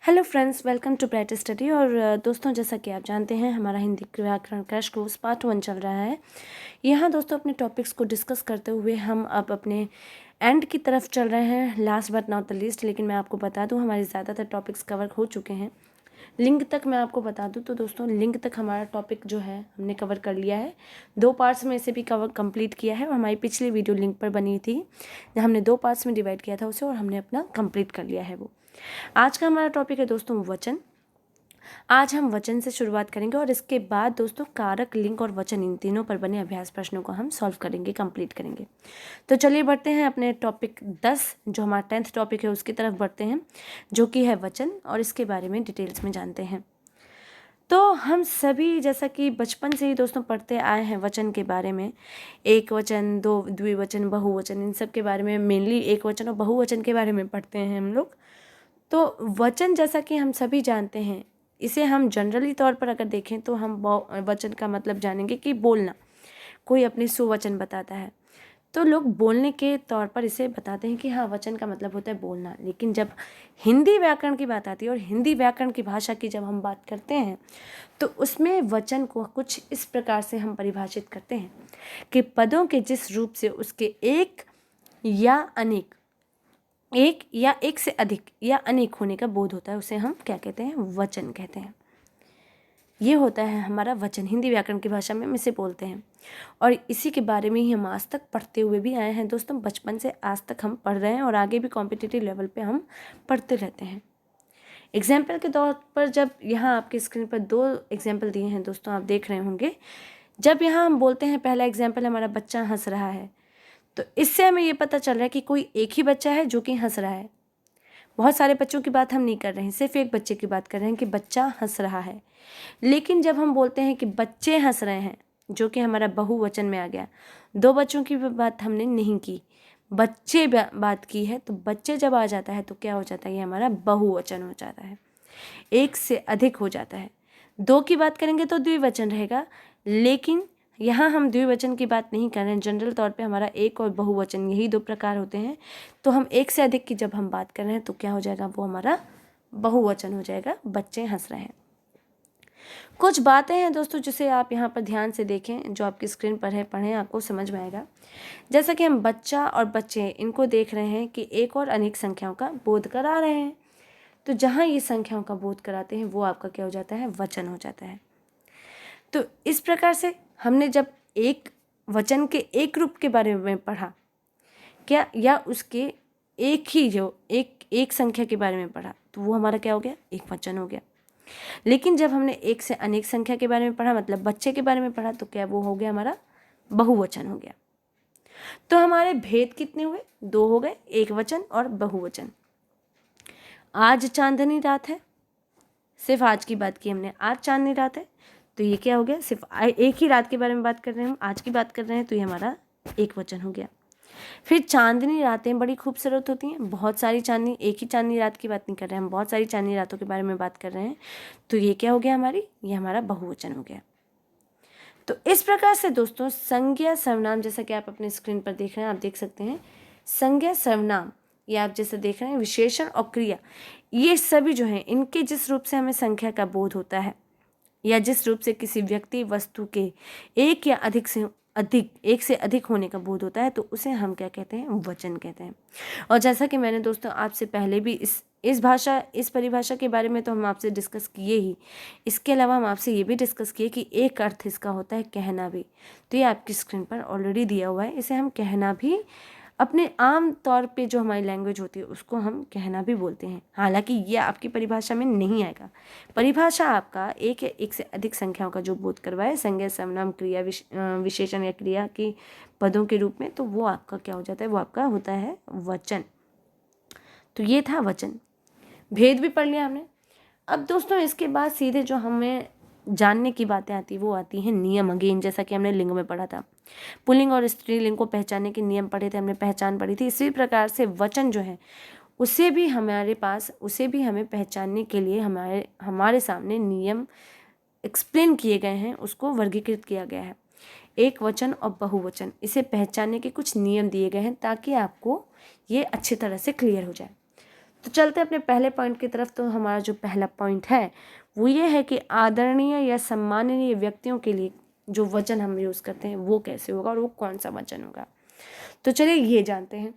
Hello friends, welcome to Bright Study. और दोस्तों, जैसा कि आप जानते हैं, हमारा हिंदी व्याकरण क्रैश कोर्स पार्ट 1 चल रहा है। यहाँ दोस्तों अपने टॉपिक्स को डिस्कस करते हुए हम अब अपने एंड की तरफ चल रहे हैं, last but not the least. लेकिन मैं आपको बता दूं, हमारे ज़्यादातर टॉपिक्स कवर हो चुके हैं। लिंक तक मैं आपको बता दूं तो दोस्तों, लिंक तक हमारा टॉपिक जो है हमने कवर कर लिया है। 2 पार्ट्स में इसे भी कवर कंप्लीट किया है। और हमारी पिछली वीडियो लिंक पर बनी थी, हमने 2 पार्ट्स में डिवाइड किया था उसे, और हमने अपना कंप्लीट कर लिया है वो। आज का हमारा टॉपिक है दोस्तों वचन। आज हम वचन से शुरुआत करेंगे और इसके बाद दोस्तों कारक, लिंग और वचन, इन तीनों पर बने अभ्यास प्रश्नों को हम सॉल्व करेंगे, कंप्लीट करेंगे। तो चलिए बढ़ते हैं अपने टॉपिक 10, जो हमारा 10th टॉपिक है, उसकी तरफ बढ़ते हैं, जो कि है वचन। और इसके बारे में डिटेल्स में जानते हैं। तो हम सभी जैसा कि बचपन से ही दोस्तों पढ़ते आए हैं वचन के बारे में। एक वचन, दो द्विवचन, बहुवचन, इन सब के बारे में, मेनली एक वचन और बहुवचन के बारे में पढ़ते हैं हम लोग। तो वचन, जैसा कि हम सभी जानते हैं, इसे हम जनरली तौर पर अगर देखें तो हम वचन का मतलब जानेंगे कि बोलना। कोई अपने सुवचन बताता है तो लोग बोलने के तौर पर इसे बताते हैं कि हाँ, वचन का मतलब होता है बोलना। लेकिन जब हिंदी व्याकरण की बात आती है और हिंदी व्याकरण की भाषा की जब हम बात करते हैं, तो उसमें वचन को कुछ इस प्रकार से हम परिभाषित करते हैं कि पदों के जिस रूप से उसके एक या अनेक, एक या एक से अधिक या अनेक होने का बोध होता है, उसे हम क्या कहते हैं? वचन कहते हैं। ये होता है हमारा वचन। हिंदी व्याकरण की भाषा में हम इसे बोलते हैं। और इसी के बारे में ही हम आज तक पढ़ते हुए भी आए हैं दोस्तों। बचपन से आज तक हम पढ़ रहे हैं और आगे भी कॉम्पिटिटिव लेवल पे हम पढ़ते रहते हैं। एग्जाम्पल के तौर पर, जब यहाँ आपकी स्क्रीन पर 2 एग्जाम्पल दिए हैं दोस्तों, आप देख रहे होंगे। जब यहाँ हम बोलते हैं, पहला एग्जाम्पल हमारा बच्चा हंस रहा है, तो इससे हमें ये पता चल रहा है कि कोई एक ही बच्चा है जो कि हंस रहा है। बहुत सारे बच्चों की बात हम नहीं कर रहे हैं, सिर्फ एक बच्चे की बात कर रहे हैं कि बच्चा हंस रहा है। लेकिन जब हम बोलते हैं कि बच्चे हंस रहे हैं, जो कि हमारा बहुवचन में आ गया, 2 बच्चों की बात हमने नहीं की, बच्चे बात की है, तो बच्चे जब आ जाता है तो क्या हो जाता है? ये हमारा बहुवचन हो जाता है, एक से अधिक हो जाता है। 2 की बात करेंगे तो द्विवचन रहेगा। लेकिन यहाँ हम द्विवचन की बात नहीं कर रहे हैं। जनरल तौर पे हमारा एक और बहुवचन, यही 2 प्रकार होते हैं। तो हम एक से अधिक की जब हम बात कर रहे हैं तो क्या हो जाएगा? वो हमारा बहुवचन हो जाएगा। बच्चे हंस रहे हैं। कुछ बातें हैं दोस्तों जिसे आप यहाँ पर ध्यान से देखें, जो आपकी स्क्रीन पर है, पढ़ें, आपको समझ में आएगा। जैसा कि हम बच्चा और बच्चे, इनको देख रहे हैं कि एक और अनेक संख्याओं का बोध करा रहे हैं। तो जहाँ ये संख्याओं का बोध कराते हैं, वो आपका क्या हो जाता है? वचन हो जाता है। तो इस प्रकार से हमने जब एक वचन के एक रूप के बारे में पढ़ा, क्या, या उसके एक ही जो एक संख्या के बारे में पढ़ा, तो वो हमारा क्या हो गया? एक वचन हो गया। लेकिन जब हमने एक से अनेक संख्या के बारे में पढ़ा, मतलब बच्चे के बारे में पढ़ा, तो क्या वो हो गया? हमारा बहुवचन हो गया। तो हमारे भेद कितने हुए? 2 हो गए, एक वचन और बहुवचन। आज चांदनी रात है, सिर्फ आज की बात की हमने, आज चांदनी रात है, तो ये क्या हो गया? सिर्फ एक ही रात के बारे में बात कर रहे हैं हम, आज की बात कर रहे हैं, तो ये हमारा एक वचन हो गया। फिर चांदनी रातें बड़ी खूबसूरत होती हैं। बहुत सारी चांदनी, एक ही चांदनी रात की बात नहीं कर रहे हैं हम, बहुत सारी चांदनी रातों के बारे में बात कर रहे हैं। तो ये क्या हो गया? ये हमारा बहुवचन हो गया। तो इस प्रकार से दोस्तों संज्ञा, सर्वनाम, जैसा कि आप अपने स्क्रीन पर देख रहे हैं, आप देख सकते हैं संज्ञा, सर्वनाम, ये आप जैसे देख रहे हैं, विशेषण और क्रिया, ये सभी जो हैं, इनके जिस रूप से हमें संख्या का बोध होता है, या जिस रूप से किसी व्यक्ति, वस्तु के एक या एक से अधिक होने का बोध होता है, तो उसे हम क्या कहते हैं? वचन कहते हैं। और जैसा कि मैंने दोस्तों आपसे पहले भी इस परिभाषा के बारे में तो हम आपसे डिस्कस किए ही। इसके अलावा हम आपसे ये भी डिस्कस किए कि एक अर्थ इसका होता है कहना भी। तो ये आपकी स्क्रीन पर ऑलरेडी दिया हुआ है। इसे हम कहना भी, अपने आम तौर पे जो हमारी लैंग्वेज होती है उसको हम कहना भी बोलते हैं। हालांकि ये आपकी परिभाषा में नहीं आएगा। परिभाषा आपका एक या एक से अधिक संख्याओं का जो बोध करवाए, संज्ञा, सर्वनाम, क्रिया, विशेषण या क्रिया के पदों के रूप में, तो वो आपका क्या हो जाता है? वो आपका होता है वचन। तो ये था वचन। भेद भी पढ़ लिया हमने। अब दोस्तों इसके बाद सीधे जो हमें जानने की बातें आती, वो आती हैं नियम। अगेन, जैसा कि हमने लिंग में पढ़ा था, पुल्लिंग और स्त्रीलिंग को पहचानने के नियम पढ़े थे हमने, पहचान पढ़ी थी। इसी प्रकार से वचन जो है, उसे भी हमें पहचानने के लिए हमारे सामने नियम एक्सप्लेन किए गए हैं, उसको वर्गीकृत किया गया है। एक वचन और बहुवचन, इसे पहचानने के कुछ नियम दिए गए हैं ताकि आपको ये अच्छी तरह से क्लियर हो जाए। तो चलते अपने पहले पॉइंट की तरफ। तो हमारा जो पहला पॉइंट है वो ये है कि आदरणीय या सम्माननीय व्यक्तियों के लिए जो वचन हम यूज़ करते हैं वो कैसे होगा और वो कौन सा वचन होगा। तो चलिए ये जानते हैं।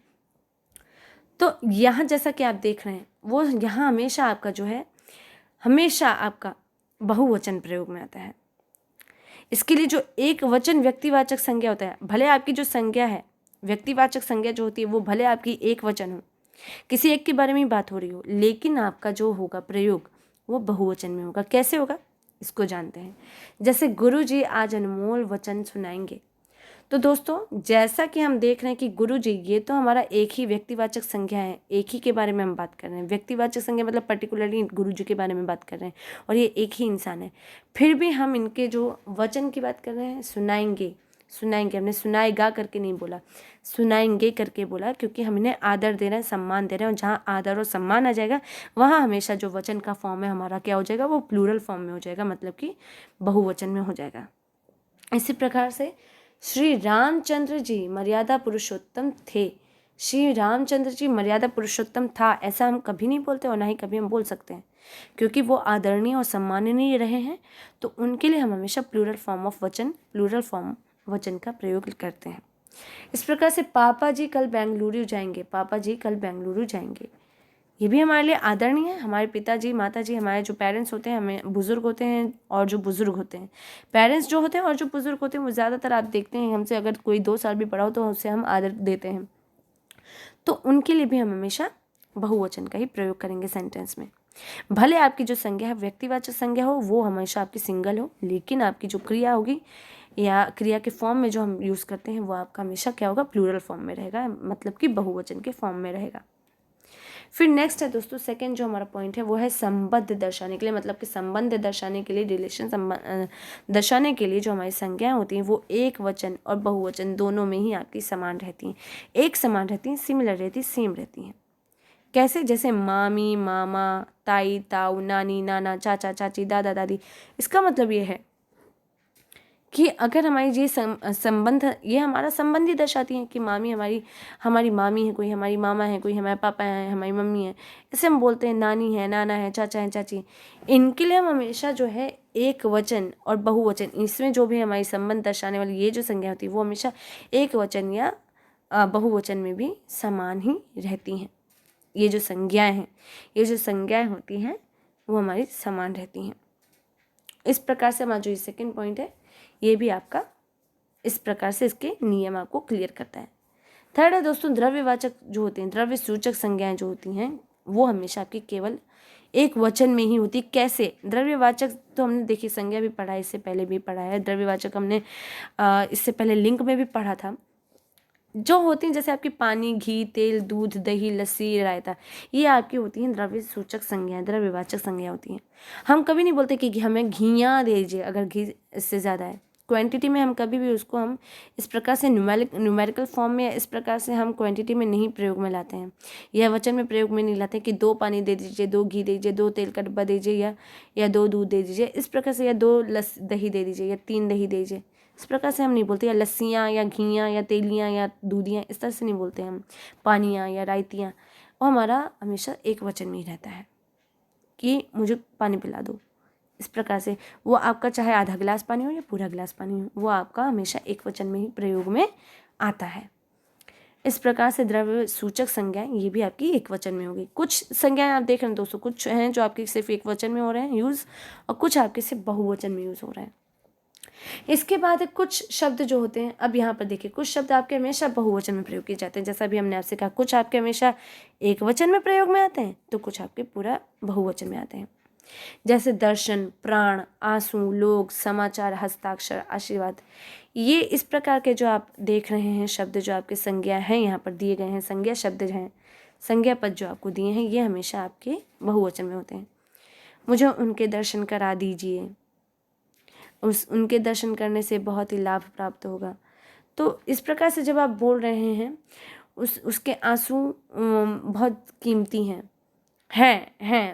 तो यहाँ जैसा कि आप देख रहे हैं वो यहाँ हमेशा आपका जो है हमेशा आपका बहुवचन प्रयोग में आता है। इसके लिए जो एक वचन व्यक्तिवाचक संज्ञा होता है, भले आपकी जो संज्ञा है व्यक्तिवाचक संज्ञा जो होती है वो भले आपकी एक वचन हो, किसी एक के बारे में बात हो रही हो, लेकिन आपका जो होगा प्रयोग वो बहुवचन में होगा। कैसे होगा इसको जानते हैं। जैसे गुरु जी आज अनमोल वचन सुनाएंगे। तो दोस्तों जैसा कि हम देख रहे हैं कि गुरु जी ये तो हमारा एक ही व्यक्तिवाचक संज्ञा है, एक ही के बारे में हम बात कर रहे हैं। व्यक्तिवाचक संज्ञा मतलब पर्टिकुलरली गुरु जी के बारे में बात कर रहे हैं और ये एक ही इंसान है। फिर भी हम इनके जो वचन की बात कर रहे हैं सुनाएंगे, सुनाएंगे हमने सुनाएगा करके नहीं बोला, सुनाएंगे करके बोला, क्योंकि हम इन्हें आदर दे रहे हैं, सम्मान दे रहे हैं। और जहाँ आदर और सम्मान आ जाएगा वहाँ हमेशा जो वचन का फॉर्म है हमारा क्या हो जाएगा, वो प्लूरल फॉर्म में हो जाएगा, मतलब कि बहुवचन में हो जाएगा। इसी प्रकार से श्री रामचंद्र जी मर्यादा पुरुषोत्तम थे। श्री रामचंद्र जी मर्यादा पुरुषोत्तम था ऐसा हम कभी नहीं बोलते और ना ही कभी हम बोल सकते हैं, क्योंकि वो आदरणीय और सम्माननीय रहे हैं। तो उनके लिए हम हमेशा प्लूरल फॉर्म ऑफ वचन, प्लूरल फॉर्म वचन का प्रयोग करते हैं। इस प्रकार से पापा जी कल बेंगलुरु जाएंगे, पापा जी कल बेंगलुरु जाएंगे, ये भी हमारे लिए आदरणीय है। हमारे पिताजी माताजी हमारे जो पेरेंट्स होते हैं, हमें बुज़ुर्ग होते हैं और जो बुज़ुर्ग होते हैं, पेरेंट्स जो होते हैं और जो बुज़ुर्ग होते हैं वो ज़्यादातर आप देखते हैं हमसे अगर कोई 2 साल भी बड़ा हो तो उससे हम आदर देते हैं। तो उनके लिए भी हम हमेशा बहुवचन का ही प्रयोग करेंगे सेंटेंस में। भले आपकी जो संज्ञा है व्यक्तिवाचक संज्ञा हो वो हमेशा आपकी सिंगल हो, लेकिन आपकी जो क्रिया होगी या क्रिया के फॉर्म में जो हम यूज़ करते हैं वो आपका हमेशा क्या होगा, प्लूरल फॉर्म में रहेगा, मतलब कि बहुवचन के फॉर्म में रहेगा। फिर नेक्स्ट है दोस्तों सेकंड जो हमारा पॉइंट है वो है संबंध दर्शाने के लिए, मतलब कि संबंध दर्शाने के लिए, रिलेशन दर्शाने के लिए जो हमारी संज्ञाएं होती हैं वो एक वचन और बहुवचन दोनों में ही आपकी समान रहती हैं। एक समान रहती हैं, सिमिलर रहती, सेम रहती हैं। कैसे? जैसे मामी मामा, ताई ताऊ, नानी नाना, चाचा चाची, दादा दादी। इसका मतलब ये है कि अगर हमारी ये संबंध, ये हमारा संबंध ही दर्शाती हैं कि मामी हमारी मामी है, कोई हमारी मामा है, कोई हमारे पापा हैं, हमारी मम्मी है। इसे हम बोलते हैं नानी है, नाना है, चाचा है, चाची। इनके लिए हम हमेशा जो है एक वचन और बहुवचन, इसमें जो भी हमारी संबंध दर्शाने वाली ये जो संज्ञा होती है वो हमेशा एक वचन या बहुवचन में भी समान ही रहती हैं। ये जो संज्ञाएँ हैं, ये जो संज्ञाएँ होती हैं वो हमारी समान रहती हैं। इस प्रकार से हमारा जो ये सेकेंड पॉइंट है ये भी आपका इस प्रकार से इसके नियम आपको क्लियर करता है। थर्ड है दोस्तों द्रव्यवाचक जो होते हैं, द्रव्य सूचक संज्ञाएं जो होती हैं वो हमेशा आपकी केवल एक वचन में ही होती। कैसे? द्रव्यवाचक तो हमने देखी संज्ञा भी पढ़ा है, इससे पहले भी पढ़ा है। द्रव्यवाचक हमने इससे पहले लिंक में भी पढ़ा था। जो होती हैं जैसे आपकी पानी, घी, तेल, दूध, दही, लस्सी, रायता, ये आपकी होती हैं द्रव्य सूचक संज्ञाएं, द्रव्यवाचक संज्ञा होती हैं। हम कभी नहीं बोलते कि हमें घियाँ दे दीजिए अगर घी इससे ज़्यादा है क्वांटिटी में। हम कभी भी उसको हम इस प्रकार से न्यूमेरिकल फॉर्म में या इस प्रकार से हम क्वांटिटी में नहीं प्रयोग में लाते हैं, या वचन में प्रयोग में नहीं लाते कि 2 पानी दे दीजिए, 2 घी दे दीजिए, 2 तेल का डब्बा दे दीजिए, या 2 दूध दे दीजिए, इस प्रकार से, या 2 दही दे दीजिए, या 3 दही दे दीजिए। इस प्रकार से हम नहीं बोलते, या लस्सियाँ या घियाँ या तेलियाँ या दूधियाँ, इस तरह से नहीं बोलते हम। पानियाँ या रायतियाँ, वो हमारा हमेशा एक वचन में ही रहता है कि मुझे पानी पिला दो। इस प्रकार से वो आपका चाहे आधा गिलास पानी हो या पूरा गिलास पानी हो, वो आपका हमेशा एक वचन में ही प्रयोग में आता है। इस प्रकार से द्रव्य सूचक संज्ञाएं ये भी आपकी एक वचन में होगी। कुछ संज्ञाएं आप देख रहे हैं दोस्तों, कुछ हैं जो आपकी सिर्फ एक वचन में हो रहे हैं यूज़, और कुछ आपके सिर्फ बहुवचन में यूज़ हो रहे हैं। इसके बाद कुछ शब्द जो होते हैं, अब यहाँ पर देखिए कुछ शब्द आपके हमेशा बहुवचन में प्रयोग किए जाते हैं। जैसा अभी हमने आपसे कहा कुछ आपके हमेशा एक वचन में प्रयोग में आते हैं तो कुछ आपके पूरा बहुवचन में आते हैं। जैसे दर्शन, प्राण, आंसू, लोग, समाचार, हस्ताक्षर, आशीर्वाद। ये इस प्रकार के जो आप देख रहे हैं शब्द जो आपके संज्ञा हैं यहाँ पर दिए गए हैं, संज्ञा शब्द हैं, संज्ञा पद जो आपको दिए हैं ये हमेशा आपके बहुवचन में होते हैं। मुझे उनके दर्शन करा दीजिए, उनके दर्शन करने से बहुत ही लाभ प्राप्त होगा। तो इस प्रकार से जब आप बोल रहे हैं उसके आंसू बहुत कीमती हैं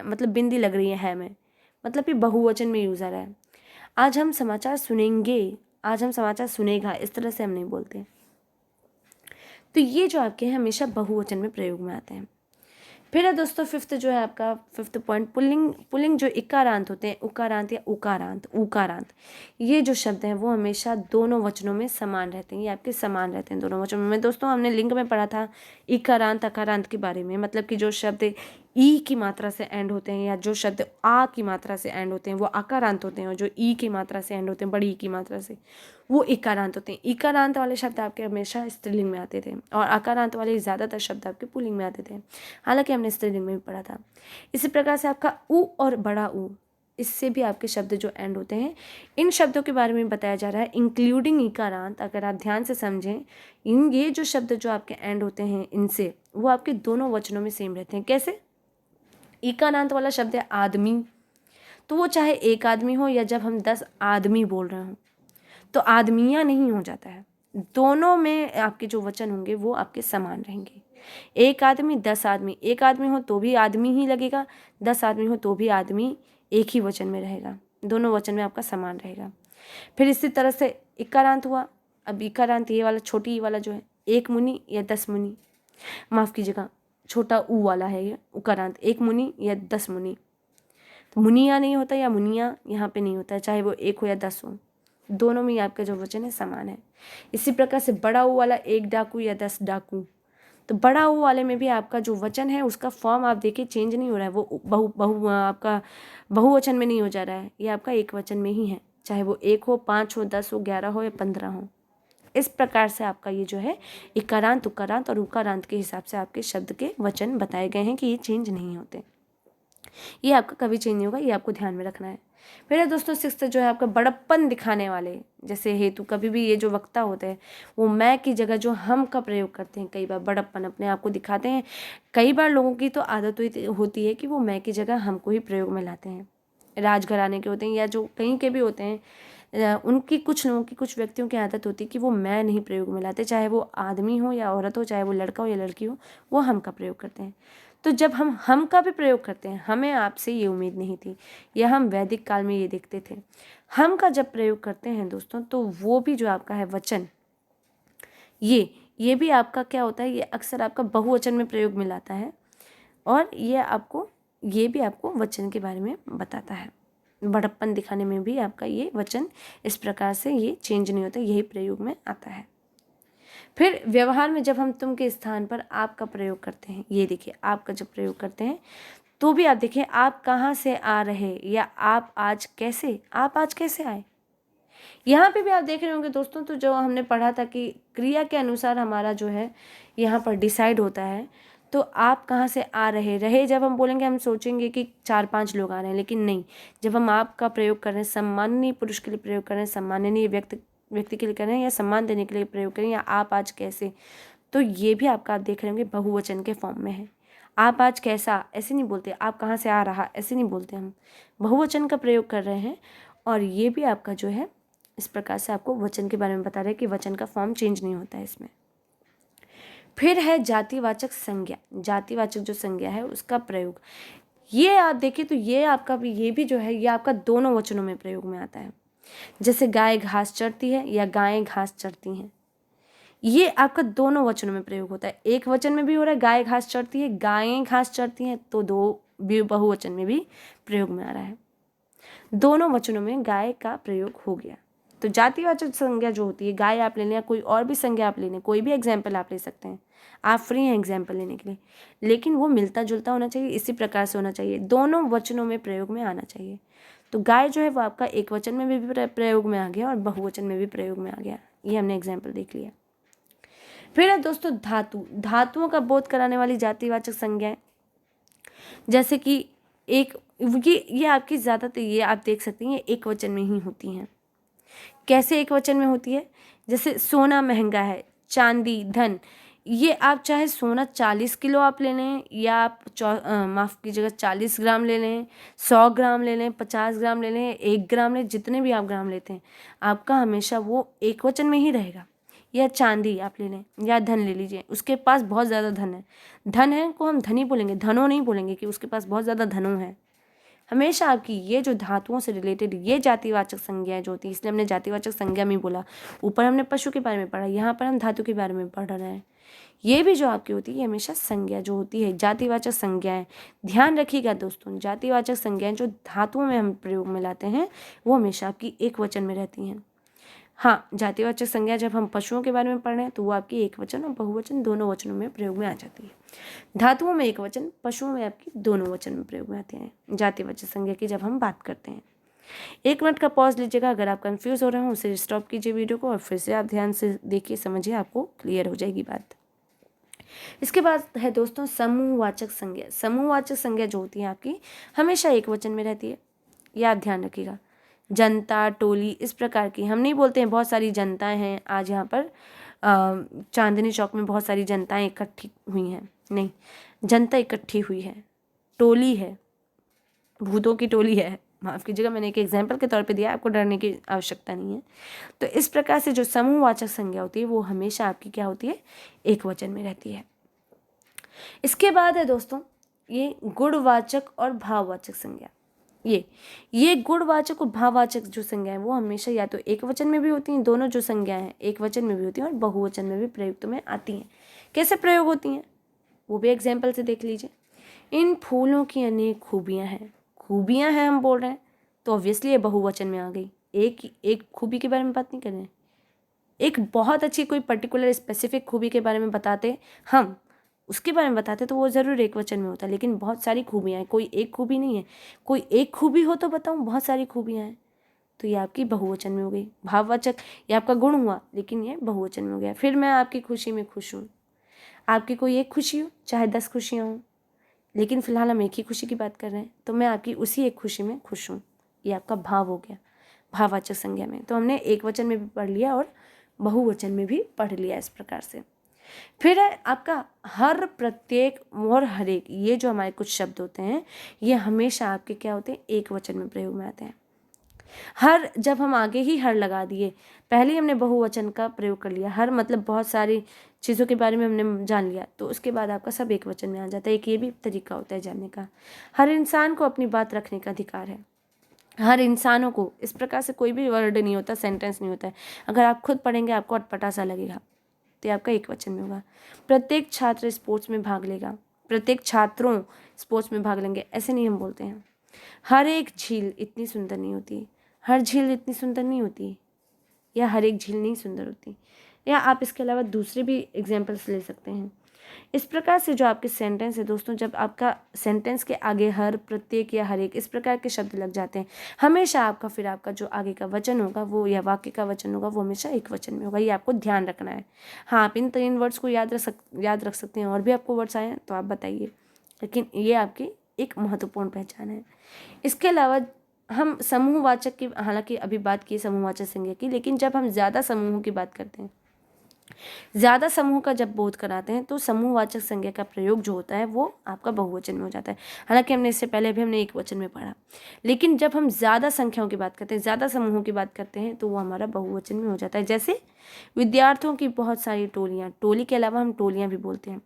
मतलब बिंदी लग रही है में, मतलब कि बहुवचन में यूज़ आ रहा है। आज हम समाचार सुनेंगे, आज हम समाचार सुनेगा, इस तरह से हम नहीं बोलते। तो ये जो आपके हैं हमेशा बहुवचन में प्रयोग में आते हैं। फिर है दोस्तों फिफ्थ जो है आपका फिफ्थ पॉइंट, पुल्लिंग। पुल्लिंग जो इकारांत होते हैं, उकारांत या उकारांत, उकारांत, ये जो शब्द हैं वो हमेशा दोनों वचनों में समान रहते हैं, ये आपके समान रहते हैं दोनों वचनों में। दोस्तों हमने लिंग में पढ़ा था इकारांत अकारांत के बारे में, मतलब कि जो शब्द ई की मात्रा से एंड होते हैं या जो शब्द आ की मात्रा से एंड होते हैं वो आकारांत होते हैं, और जो ई की मात्रा से एंड होते हैं, बड़ी ई की मात्रा से, वो इकारांत होते हैं। इकारांत वाले शब्द आपके हमेशा स्त्रीलिंग में आते थे और आकारांत वाले ज़्यादातर शब्द आपके पुल्लिंग में आते थे, हालांकि हमने स्त्रीलिंग में भी पढ़ा था। इसी प्रकार से आपका उ और बड़ा उ, इससे भी आपके शब्द जो एंड होते हैं, इन शब्दों के बारे में बताया जा रहा है इंक्लूडिंग इकारांत। अगर आप ध्यान से समझें, इन ये जो शब्द जो आपके एंड होते हैं इनसे, वो आपके दोनों वचनों में सेम रहते हैं। कैसे? इकारांत वाला शब्द है आदमी, तो वो चाहे एक आदमी हो या जब हम 10 आदमी बोल रहे हों, तो आदमियाँ नहीं हो जाता है, दोनों में आपके जो वचन होंगे वो आपके समान रहेंगे। एक आदमी 10 आदमी, एक आदमी हो तो भी आदमी ही लगेगा, 10 आदमी हो तो भी आदमी एक ही वचन में रहेगा, दोनों वचन में आपका समान रहेगा। फिर इसी तरह से इकारांत हुआ। अब इकारांत ये वाला छोटी ई वाला जो है, एक मुनि या 10 मुनि, माफ़ कीजिएगा छोटा ऊ वाला है ये उकारांत, एक मुनि या 10 मुनि। तो मुनिया नहीं होता या मुनिया यहाँ पे नहीं होता है, चाहे वो एक हो या 10 हो, दोनों में आपका जो वचन है समान है। इसी प्रकार से बड़ा ऊ वाला, एक डाकू या 10 डाकू, तो बड़ा ऊ वाले में भी आपका जो वचन है उसका फॉर्म आप देखिए चेंज नहीं हो रहा है, वो आपका बहुवचन में नहीं हो जा रहा है, ये आपका एक वचन में ही है, चाहे वो 1 हो, 5 हो, 10 हो, 11 हो या 15 हो। इस प्रकार से आपका ये जो है इकारांत, उकारांत और उकारांत के हिसाब से आपके शब्द के वचन बताए गए हैं कि ये चेंज नहीं होते, ये आपका कभी चेंज नहीं होगा, ये आपको ध्यान में रखना है। फिर है दोस्तों सिक्स्थ जो है आपका बड़प्पन दिखाने वाले, जैसे हेतु, कभी भी ये जो वक्ता होते हैं वो मैं की जगह जो हम का प्रयोग करते हैं, कई बार बड़प्पन अपने आप को दिखाते हैं। कई बार लोगों की तो आदत होती है कि वो मैं की जगह हमको ही प्रयोग में लाते हैं, राजघराने के होते हैं या जो कहीं के भी होते हैं, उनकी कुछ लोगों की, कुछ व्यक्तियों की आदत होती है कि वो मैं नहीं प्रयोग में लाते, चाहे वो आदमी हो या औरत हो, चाहे वो लड़का हो या लड़की हो, वो हम का प्रयोग करते हैं। तो जब हम का भी प्रयोग करते हैं, हमें आपसे ये उम्मीद नहीं थी, यह हम वैदिक काल में ये देखते थे, हम का जब प्रयोग करते हैं दोस्तों, तो वो भी जो आपका है वचन, ये भी आपका क्या होता है, ये अक्सर आपका बहुवचन में प्रयोग में लाता है, और ये भी आपको वचन के बारे में बताता है। बड़प्पन दिखाने में भी आपका ये वचन इस प्रकार से ये चेंज नहीं होता, यही प्रयोग में आता है। फिर व्यवहार में जब हम तुम के स्थान पर आप का प्रयोग करते हैं, ये देखिए आप का जब प्रयोग करते हैं तो भी आप देखिए आप कहाँ से आ रहे, या आप आज कैसे आए, यहाँ पे भी आप देख रहे होंगे दोस्तों। तो जो हमने पढ़ा था कि क्रिया के अनुसार हमारा जो है यहाँ पर डिसाइड होता है, तो आप कहाँ से आ रहे जब हम बोलेंगे हम सोचेंगे कि 4-5 लोग आ रहे हैं, लेकिन नहीं, जब हम आप का प्रयोग कर रहे हैं, सम्माननीय पुरुष के लिए प्रयोग कर रहे हैं, सम्माननीय व्यक्ति के लिए कर रहे हैं, या सम्मान देने के लिए प्रयोग करें, या आप आज कैसे, तो ये भी आपका आप देख रहे होंगे बहुवचन के फॉर्म में है। आप आज कैसा ऐसे नहीं बोलते, आप कहाँ से आ रहा ऐसे नहीं बोलते, हम बहुवचन का प्रयोग कर रहे हैं, और ये भी आपका जो है इस प्रकार से आपको वचन के बारे में बता रहे हैं कि वचन का फॉर्म चेंज नहीं होता है इसमें। फिर है जातिवाचक संज्ञा, जातिवाचक जो संज्ञा है उसका प्रयोग, ये आप देखिए तो ये भी जो है ये आपका दोनों वचनों में प्रयोग में आता है। जैसे गाय घास चरती है या गायें घास चरती हैं, ये आपका दोनों वचनों में प्रयोग होता है, एक वचन में भी हो रहा है गाय घास चरती है, गायें घास चरती हैं, तो दो बहुवचन में भी प्रयोग में आ रहा है, दोनों वचनों में गाय का प्रयोग हो गया। तो जातिवाचक संज्ञा जो होती है, गाय आप ले लें या कोई और भी संज्ञा आप ले लें, कोई भी एग्जाम्पल आप ले सकते हैं, आप फ्री हैं एग्जाम्पल लेने के लिए, लेकिन वो मिलता जुलता होना चाहिए, इसी प्रकार से होना चाहिए, दोनों वचनों में प्रयोग में आना चाहिए। तो गाय जो है वो आपका एक वचन में भी प्रयोग में आ गया और बहुवचन में भी प्रयोग में आ गया, ये हमने एग्जाम्पल देख लिया। फिर है दोस्तों धातुओं का बोध कराने वाली जातिवाचक संज्ञाएं, जैसे कि ये आपकी ज़्यादातर ये आप देख सकती हैं एक वचन में ही होती हैं। कैसे एक वचन में होती है? जैसे सोना महंगा है, चांदी धन, ये आप चाहे सोना 40 किलो आप ले लें, या आप माफ़ कीजिएगा 40 ग्राम ले लें, 100 ग्राम ले लें, 50 ग्राम ले लें, 1 ग्राम लें, जितने भी आप ग्राम लेते हैं आपका हमेशा वो एक वचन में ही रहेगा। या चांदी आप ले लें या धन ले लीजिए, उसके पास बहुत ज़्यादा धन है को हम धनी बोलेंगे, धनो नहीं बोलेंगे कि उसके पास बहुत ज़्यादा धनो है, हमेशा आपकी ये जो धातुओं से रिलेटेड ये जातिवाचक संज्ञाएं जो होती है, इसलिए हमने जातिवाचक संज्ञा में बोला। ऊपर हमने पशु के बारे में पढ़ा, यहाँ पर हम धातु के बारे में पढ़ रहे हैं। ये भी जो आपकी होती है हमेशा संज्ञा जो होती है, जातिवाचक संज्ञाएं, ध्यान रखिएगा दोस्तों, जातिवाचक संज्ञाएं जो धातुओं में हम प्रयोग में लाते हैं वो हमेशा आपकी एक वचन में रहती हैं। हाँ, जातिवाचक संज्ञा जब हम पशुओं के बारे में पढ़ रहे हैं तो वो आपकी एक वचन और बहुवचन दोनों वचनों में प्रयोग में आ जाती है। धातुओं में एक वचन, पशुओं में आपकी दोनों वचन में प्रयोग में आते हैं जातिवाचक संज्ञा की जब हम बात करते हैं। 1 मिनट का पॉज लीजिएगा, अगर आप कंफ्यूज हो रहे हो उसे स्टॉप कीजिए वीडियो को और फिर से आप ध्यान से देखिए, समझिए, आपको क्लियर हो जाएगी बात। इसके बाद है दोस्तों समूहवाचक संज्ञा। समूहवाचक संज्ञा जो होती है आपकी हमेशा एक वचन में रहती है, याद ध्यान रखिएगा। जनता, टोली, इस प्रकार की हम नहीं बोलते हैं बहुत सारी जनताएं हैं आज यहाँ पर चांदनी चौक में बहुत सारी जनताएं इकट्ठी हुई हैं, नहीं, जनता इकट्ठी हुई है, टोली है, भूतों की टोली है, माफ़ कीजिएगा मैंने एक एग्जाम्पल के तौर पे दिया, आपको डरने की आवश्यकता नहीं है। तो इस प्रकार से जो समूहवाचक संज्ञा होती है वो हमेशा आपकी क्या होती है, एक वचन में रहती है। इसके बाद है दोस्तों ये गुणवाचक और भाववाचक संज्ञा। ये गुणवाचक और भाववाचक जो संज्ञा है वो हमेशा या तो एक वचन में भी होती हैं, दोनों जो संज्ञाएं हैं एक वचन में भी होती हैं और बहुवचन में भी प्रयुक्त में आती हैं। कैसे प्रयोग होती हैं वो भी एग्जाम्पल से देख लीजिए। इन फूलों की अनेक खूबियाँ हैं, खूबियाँ हैं हम बोल रहे हैं तो ऑब्वियसली ये बहुवचन में आ गई। एक खूबी के बारे में बात नहीं कर रहे हैं, एक बहुत अच्छी कोई पर्टिकुलर स्पेसिफिक खूबी के बारे में बताते हम, उसके बारे में बताते तो वो ज़रूर एक वचन में होता, लेकिन बहुत सारी खूबियाँ हैं, कोई एक खूबी नहीं है। कोई एक खूबी हो तो बताऊँ, बहुत सारी खूबियाँ हैं, तो ये आपकी बहुवचन में हो गई। भाववाचक ये आपका गुण हुआ लेकिन ये बहुवचन में हो गया। फिर मैं आपकी खुशी में खुश हूँ, आपकी कोई एक खुशी हो चाहे 10 खुशियाँ हों, लेकिन फिलहाल हम एक ही खुशी की बात कर रहे हैं तो मैं आपकी उसी एक खुशी में खुश हूँ, ये आपका भाव हो गया भाववाचक संज्ञा में। तो हमने एक वचन में भी पढ़ लिया और बहुवचन में भी पढ़ लिया इस प्रकार से। फिर है आपका हर, प्रत्येक और हर एक, ये जो हमारे कुछ शब्द होते हैं ये हमेशा आपके क्या होते हैं, एक वचन में प्रयोग में आते हैं। हर, जब हम आगे ही हर लगा दिए, पहले ही हमने बहुवचन का प्रयोग कर लिया, हर मतलब बहुत सारी चीज़ों के बारे में हमने जान लिया, तो उसके बाद आपका सब एक वचन में आ जाता है। एक ये भी तरीका होता है जानने का। हर इंसान को अपनी बात रखने का अधिकार है। हर इंसानों को, इस प्रकार से कोई भी वर्ड नहीं होता, सेंटेंस नहीं होता है, अगर आप खुद पढ़ेंगे आपको अटपटा सा लगेगा, तो आपका एक वचन में होगा। प्रत्येक छात्र स्पोर्ट्स में भाग लेगा, प्रत्येक छात्रों स्पोर्ट्स में भाग लेंगे, ऐसे नहीं हम बोलते हैं। हर एक झील इतनी सुंदर नहीं होती, हर झील इतनी सुंदर नहीं होती, या हर एक झील नहीं सुंदर होती, या आप इसके अलावा दूसरे भी एग्जाम्पल्स ले सकते हैं। इस प्रकार से जो आपके सेंटेंस है दोस्तों, जब आपका सेंटेंस के आगे हर, प्रत्येक या हर एक इस प्रकार के शब्द लग जाते हैं, हमेशा आपका फिर आपका जो आगे का वचन होगा वो, या वाक्य का वचन होगा वो हमेशा एक वचन में होगा। ये आपको ध्यान रखना है। हाँ, आप इन 3 वर्ड्स को याद रख सकते हैं, और भी आपको वर्ड्स आए हैं तो आप बताइए, लेकिन ये आपकी एक महत्वपूर्ण पहचान है। इसके अलावा हम समूहवाचक की, हालांकि अभी बात की समूहवाचक संज्ञा की, लेकिन जब हम ज़्यादा समूहों की बात करते हैं, ज़्यादा समूह का जब बोध कराते हैं तो समूहवाचक संज्ञा का प्रयोग जो होता है वो आपका बहुवचन में हो जाता है। हालांकि हमने इससे पहले भी हमने एक वचन में पढ़ा, लेकिन जब हम ज़्यादा संख्याओं की बात करते हैं, ज़्यादा समूहों की बात करते हैं तो वो हमारा बहुवचन में हो जाता है। जैसे विद्यार्थियों की बहुत सारी टोलियाँ, टोली के अलावा हम टोलियाँ भी बोलते हैं।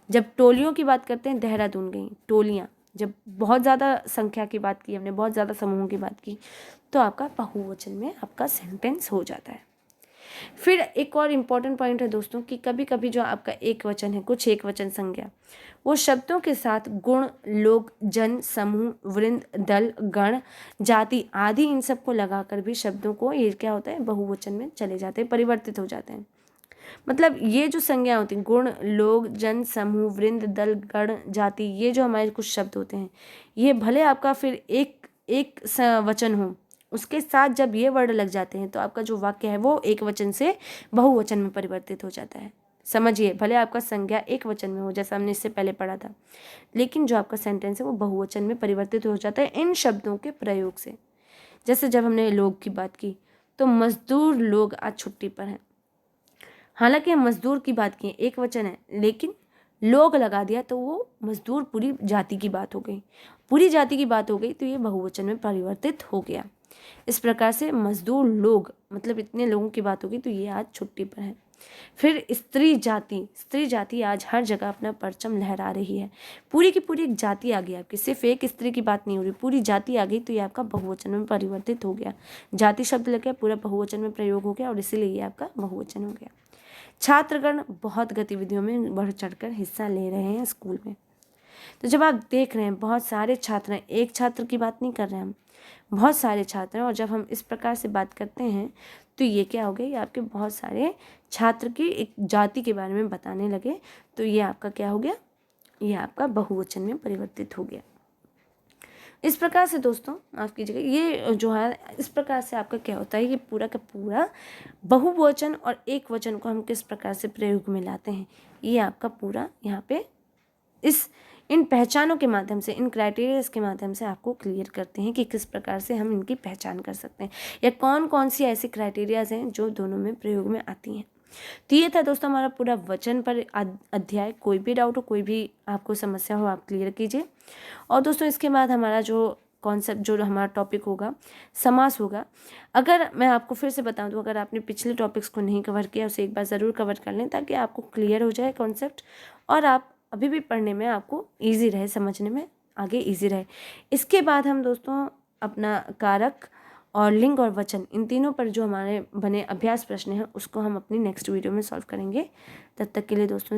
जब टोलियों की बात करते हैं, देहरादून गई टोलियाँ, जब बहुत ज़्यादा संख्या की बात की हमने, बहुत ज़्यादा समूहों की बात की, तो आपका बहुवचन में आपका सेंटेंस हो जाता है। फिर एक और इम्पॉर्टेंट पॉइंट है दोस्तों कि कभी कभी जो आपका एक वचन है, कुछ एक वचन संज्ञा, वो शब्दों के साथ गुण, लोग, जन, समूह, वृंद, दल, गण, जाति आदि इन सबको लगाकर भी शब्दों को, ये क्या होता है, बहुवचन में चले जाते हैं, परिवर्तित हो जाते हैं। मतलब ये जो संज्ञा होती हैं, गुण, लोग, जन, समूह, वृंद, दल, गण, जाति, ये जो हमारे कुछ शब्द होते हैं, ये भले आपका फिर एक वचन हो, उसके साथ जब ये वर्ड लग जाते हैं तो आपका जो वाक्य है वो एक वचन से बहुवचन में परिवर्तित हो जाता है। समझिए, भले आपका संज्ञा एक वचन में हो, जैसा हमने इससे पहले पढ़ा था, लेकिन जो आपका सेंटेंस है वो बहुवचन में परिवर्तित हो जाता है इन शब्दों के प्रयोग से। जैसे जब हमने लोग की बात की तो मजदूर लोग आज छुट्टी पर हैं, हालांकि हम मजदूर की बात की, एक वचन है, लेकिन लोग लगा दिया तो वो मजदूर पूरी जाति की बात हो गई, पूरी जाति की बात हो गई, तो ये बहुवचन में परिवर्तित हो गया। इस प्रकार से मजदूर लोग मतलब इतने लोगों की बात होगी तो ये आज छुट्टी पर है। फिर स्त्री जाति आज हर जगह अपना परचम लहरा रही है। पूरी की पूरी एक जाति आ गई आपकी, सिर्फ एक स्त्री की बात नहीं हो रही, पूरी जाति आ गई, तो ये आपका बहुवचन में परिवर्तित हो गया। जाति शब्द लग गया, पूरा बहुवचन में प्रयोग हो गया और इसीलिए ये आपका बहुवचन हो गया। छात्रगण बहुत गतिविधियों में बढ़ चढ़कर हिस्सा ले रहे हैं स्कूल में। तो जब आप देख रहे हैं बहुत सारे छात्र हैं, एक छात्र की बात नहीं कर रहे हैं हम, बहुत सारे छात्र हैं, और जब हम इस प्रकार से बात करते हैं तो ये क्या हो गया, ये आपके बहुत सारे छात्र की एक जाति के बारे में बताने लगे, तो ये आपका क्या हो गया, ये आपका बहुवचन में परिवर्तित हो गया। इस प्रकार से दोस्तों माफ़ कीजिएगा, ये जो है इस प्रकार से आपका क्या होता है, ये पूरा का पूरा बहुवचन और एक वचन को हम किस प्रकार से प्रयोग में लाते हैं, ये आपका पूरा यहाँ पे इन पहचानों के माध्यम से, इन क्राइटेरियाज के माध्यम से आपको क्लियर करते हैं कि किस प्रकार से हम इनकी पहचान कर सकते हैं, या कौन कौन सी ऐसी क्राइटेरियाज हैं जो दोनों में प्रयोग में आती हैं। तो ये था दोस्तों हमारा पूरा वचन पर अध्याय। कोई भी डाउट हो, कोई भी आपको समस्या हो, आप क्लियर कीजिए। और दोस्तों इसके बाद हमारा जो कॉन्सेप्ट, जो हमारा टॉपिक होगा, समास होगा। अगर मैं आपको फिर से बताऊं तो अगर आपने पिछले टॉपिक्स को नहीं कवर किया, उसे एक बार ज़रूर कवर कर लें ताकि आपको क्लियर हो जाए कॉन्सेप्ट, और आप अभी भी पढ़ने में आपको ईजी रहे, समझने में आगे ईजी रहे। इसके बाद हम दोस्तों अपना कारक और लिंग और वचन, इन तीनों पर जो हमारे बने अभ्यास प्रश्न हैं उसको हम अपनी नेक्स्ट वीडियो में सॉल्व करेंगे। तब तक के लिए दोस्तों